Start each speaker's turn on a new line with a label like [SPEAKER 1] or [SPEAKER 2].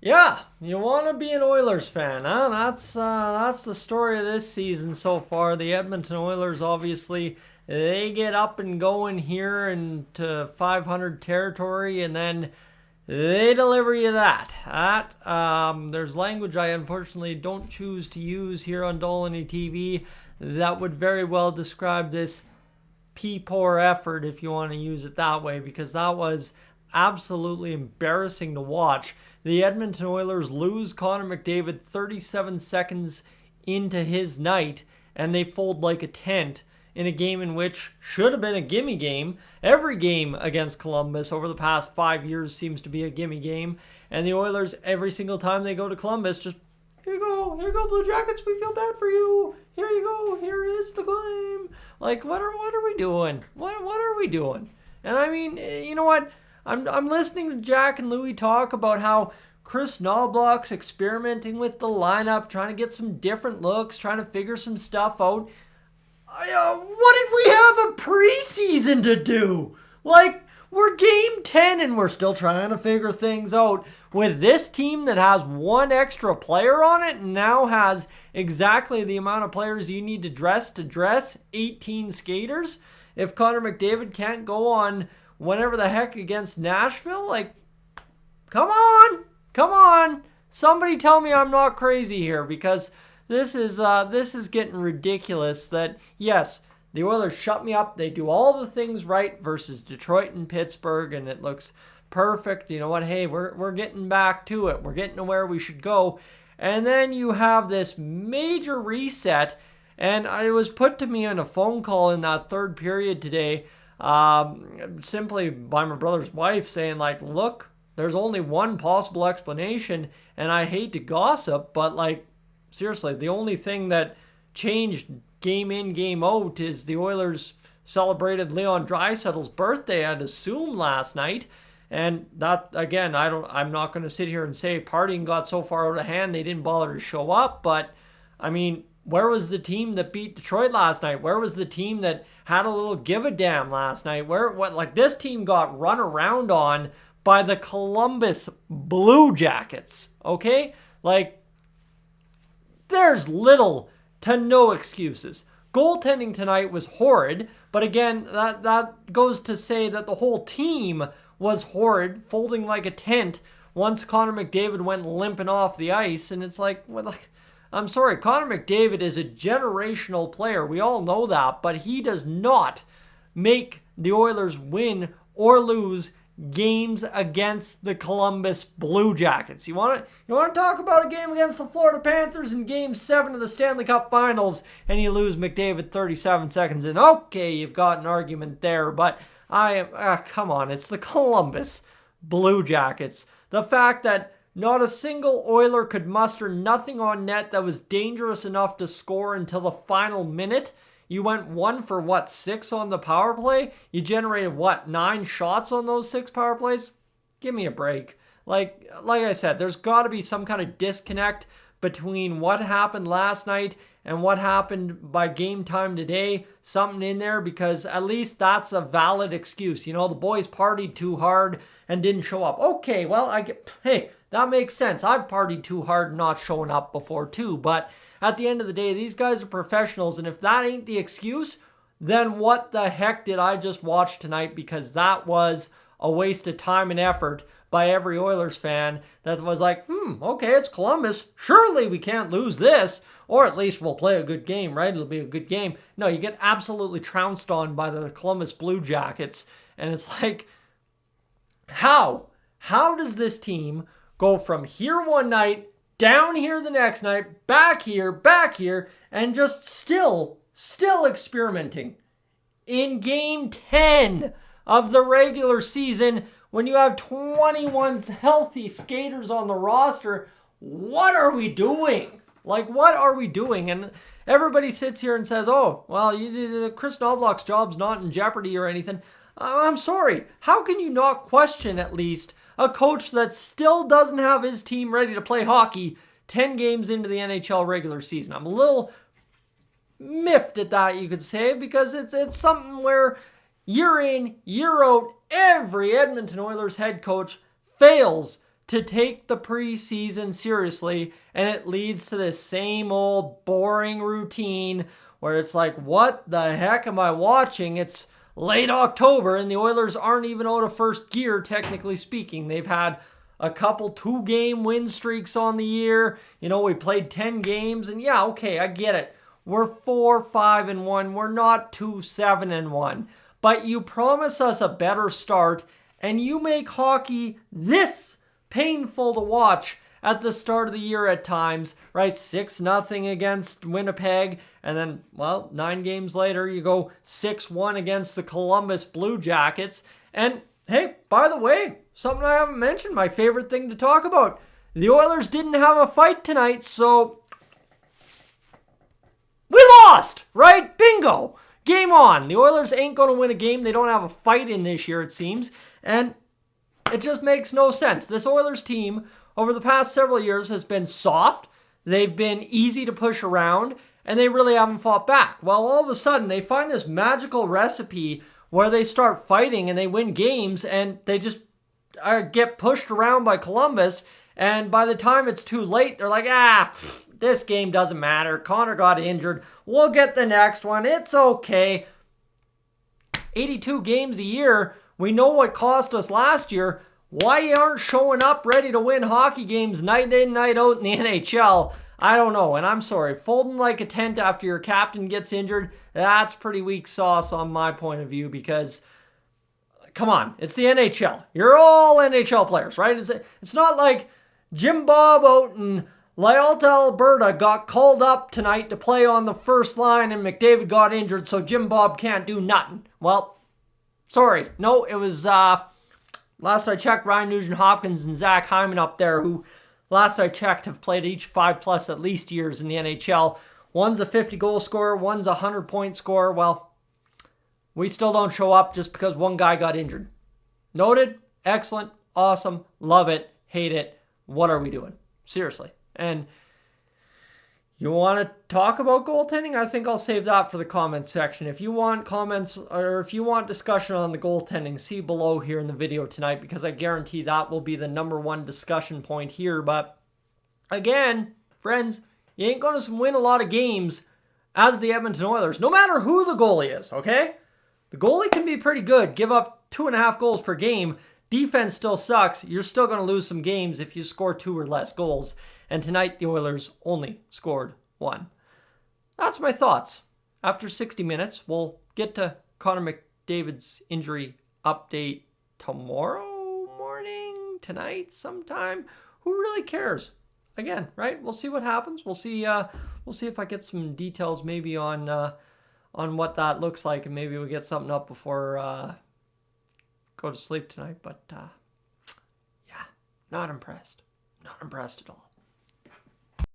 [SPEAKER 1] Yeah, you want to be an Oilers fan, huh? That's the story of this season so far. The Edmonton Oilers, obviously, they get up and going here into 500 territory, and then they deliver you there's language I unfortunately don't choose to use here on Dolynny TV that would very well describe this poor effort, if you want to use it that way, because that was absolutely embarrassing to watch. The Edmonton Oilers lose Connor McDavid 37 seconds into his night, and they fold like a tent in a game in which should have been a gimme game. Every game against Columbus over the past 5 years seems to be a gimme game, and the Oilers, every single time they go to Columbus, just here you go, Blue Jackets. We feel bad for you. Here you go. Here is the game. Like, what are we doing? What are we doing? And I mean, you know what? I'm listening to Jack and Louie talk about how Chris Knobloch's experimenting with the lineup, trying to get some different looks, trying to figure some stuff out. What did we have a preseason to do? Like, we're game 10 and we're still trying to figure things out with this team that has one extra player on it and now has exactly the amount of players you need to dress 18 skaters. If Connor McDavid can't go on whenever the heck against Nashville, like, come on. Somebody tell me I'm not crazy here, because this is getting ridiculous. That yes, the Oilers shut me up. They do all the things right versus Detroit and Pittsburgh, and it looks perfect. You know what? Hey, we're getting back to it. We're getting to where we should go. And then you have this major reset, and it was put to me on a phone call in that third period today, simply by my brother's wife, saying like, look, there's only one possible explanation, and I hate to gossip, but like, seriously, the only thing that changed game in, game out is the Oilers celebrated Leon Draisaitl's birthday, I'd assume, last night. And that, again, I'm not going to sit here and say partying got so far out of hand they didn't bother to show up, but I mean, where was the team that beat Detroit last night? Where was the team that had a little give a damn last night? This team got run around on by the Columbus Blue Jackets, okay? Like, there's little to no excuses. Goaltending tonight was horrid, but again, that goes to say that the whole team was horrid, folding like a tent once Connor McDavid went limping off the ice, and it's like, I'm sorry, Connor McDavid is a generational player. We all know that, but he does not make the Oilers win or lose games against the Columbus Blue Jackets. You want to talk about a game against the Florida Panthers in Game 7 of the Stanley Cup Finals, and you lose McDavid 37 seconds in? Okay, you've got an argument there, but come on, it's the Columbus Blue Jackets. The fact that not a single Oiler could muster nothing on net that was dangerous enough to score until the final minute. You went 1 for 6 on the power play? You generated 9 shots on those 6 power plays? Give me a break. Like I said, there's got to be some kind of disconnect between what happened last night and what happened by game time today. Something in there, because at least that's a valid excuse. You know, the boys partied too hard and didn't show up. Okay, well, hey, that makes sense. I've partied too hard not showing up before too, but at the end of the day, these guys are professionals, and if that ain't the excuse, then what the heck did I just watch tonight? Because that was a waste of time and effort by every Oilers fan that was like, okay, it's Columbus. Surely we can't lose this, or at least we'll play a good game, right? It'll be a good game. No, you get absolutely trounced on by the Columbus Blue Jackets, and it's like, how does this team go from here one night, down here the next night, back here, and just still experimenting in Game 10 of the regular season when you have 21 healthy skaters on the roster? What are we doing? Like, what are we doing? And everybody sits here and says, oh, well, Chris Knobloch's job's not in jeopardy or anything. I'm sorry. How can you not question at least a coach that still doesn't have his team ready to play hockey 10 games into the NHL regular season? I'm a little miffed at that, you could say, because it's something where year in, year out, every Edmonton Oilers head coach fails to take the preseason seriously, and it leads to this same old boring routine where it's like, what the heck am I watching? It's late October and the Oilers aren't even out of first gear, technically speaking. They've had a couple 2-game win streaks on the year. You know, we played 10 games, and yeah, okay, I get it. We're 4-5-1. We're not 2-7-1. But you promise us a better start, and you make hockey this painful to watch at the start of the year at times, right? 6-0 against Winnipeg, and then, well, 9 games later, you go 6-1 against the Columbus Blue Jackets. And hey, by the way, something I haven't mentioned, my favorite thing to talk about. The Oilers didn't have a fight tonight, so we lost, right? Bingo! Game on. The Oilers ain't going to win a game. They don't have a fight in this year, it seems. And it just makes no sense. This Oilers team, over the past several years, has been soft. They've been easy to push around, and they really haven't fought back. Well, all of a sudden, they find this magical recipe where they start fighting and they win games, and they just get pushed around by Columbus, and by the time it's too late, they're like, this game doesn't matter. Connor got injured. We'll get the next one. It's okay. 82 games a year. We know what cost us last year. Why you aren't showing up ready to win hockey games night in, night out in the NHL, I don't know. And I'm sorry, folding like a tent after your captain gets injured, that's pretty weak sauce on my point of view because, come on, it's the NHL. You're all NHL players, right? It's not like Jim Bob out in Lyalta, Alberta got called up tonight to play on the first line and McDavid got injured, so Jim Bob can't do nothing. Well, sorry. No, it was, last I checked, Ryan Nugent-Hopkins and Zach Hyman up there, who, last I checked, have played each 5+ at least years in the NHL. One's a 50-goal scorer, one's a 100-point scorer. Well, we still don't show up just because one guy got injured. Noted, excellent, awesome, love it, hate it. What are we doing? Seriously. And you want to talk about goaltending? I think I'll save that for the comments section. If you want comments or if you want discussion on the goaltending, see below here in the video tonight because I guarantee that will be the #1 discussion point here. But again, friends, you ain't going to win a lot of games as the Edmonton Oilers, no matter who the goalie is, okay? The goalie can be pretty good, give up 2.5 goals per game. Defense still sucks. You're still going to lose some games if you score 2 or less goals. And tonight, the Oilers only scored 1. That's my thoughts. After 60 minutes, we'll get to Connor McDavid's injury update tomorrow morning, tonight, sometime. Who really cares? Again, right? We'll see what happens. We'll see if I get some details maybe on what that looks like, and maybe we'll get something up before go to sleep tonight. But yeah, not impressed. Not impressed at all.